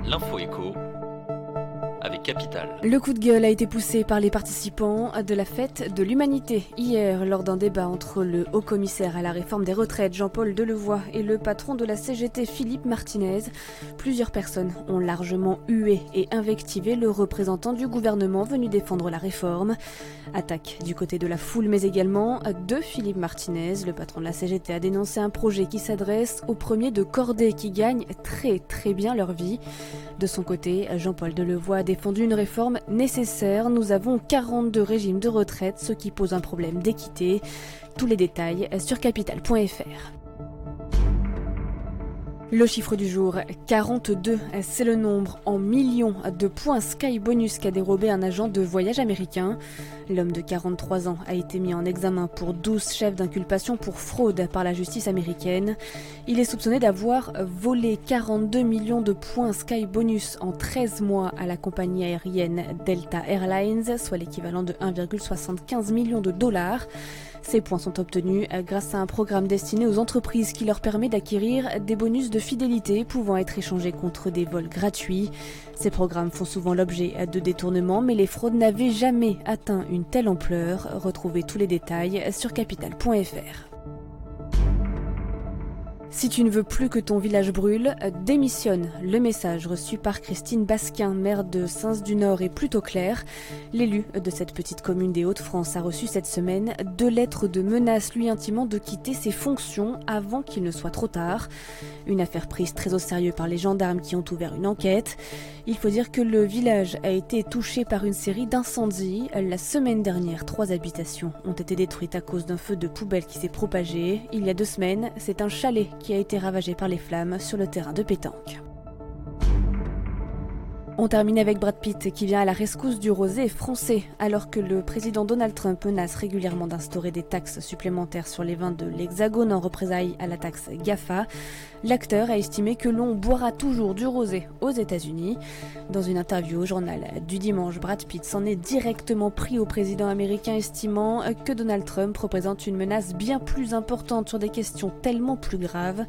L'info écho avec Capital. Le coup de gueule a été poussé par les participants de la fête de l'humanité hier lors d'un débat entre le haut-commissaire à la réforme des retraites Jean-Paul Delevoye et le patron de la CGT Philippe Martinez. Plusieurs personnes ont largement hué et invectivé le représentant du gouvernement venu défendre la réforme. Attaque du côté de la foule mais également de Philippe Martinez. Le patron de la CGT a dénoncé un projet qui s'adresse aux premiers de cordée qui gagnent très bien leur vie. De son côté, Jean-Paul Delevoye a défendu une réforme nécessaire. Nous avons 42 régimes de retraite, ce qui pose un problème d'équité. Tous les détails sur capital.fr. Le chiffre du jour, 42, c'est le nombre en millions de points Sky Bonus qu'a dérobé un agent de voyage américain. L'homme de 43 ans a été mis en examen pour 12 chefs d'inculpation pour fraude par la justice américaine. Il est soupçonné d'avoir volé 42 millions de points Sky Bonus en 13 mois à la compagnie aérienne Delta Airlines, soit l'équivalent de 1,75 million de dollars. Ces points sont obtenus grâce à un programme destiné aux entreprises qui leur permet d'acquérir des bonus de fidélité pouvant être échangés contre des vols gratuits. Ces programmes font souvent l'objet de détournements, mais les fraudes n'avaient jamais atteint une telle ampleur. Retrouvez tous les détails sur capital.fr. Si tu ne veux plus que ton village brûle, démissionne. Le message reçu par Christine Basquin, maire de Sens-du-Nord, est plutôt clair. L'élu de cette petite commune des Hauts-de-France a reçu cette semaine 2 lettres de menaces lui intimant de quitter ses fonctions avant qu'il ne soit trop tard. Une affaire prise très au sérieux par les gendarmes qui ont ouvert une enquête. Il faut dire que le village a été touché par une série d'incendies. La semaine dernière, 3 habitations ont été détruites à cause d'un feu de poubelle qui s'est propagé. Il y a 2 semaines, c'est un chalet qui a été ravagé par les flammes sur le terrain de pétanque. On termine avec Brad Pitt qui vient à la rescousse du rosé français. Alors que le président Donald Trump menace régulièrement d'instaurer des taxes supplémentaires sur les vins de l'Hexagone en représailles à la taxe GAFA, l'acteur a estimé que l'on boira toujours du rosé aux États-Unis. Dans une interview au journal du dimanche, Brad Pitt s'en est directement pris au président américain, estimant que Donald Trump représente une menace bien plus importante sur des questions tellement plus graves.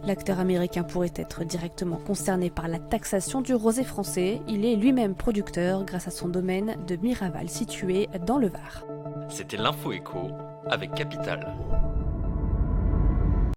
L'acteur américain pourrait être directement concerné par la taxation du rosé français. Il est lui-même producteur grâce à son domaine de Miraval situé dans le Var. C'était l'info écho avec Capital.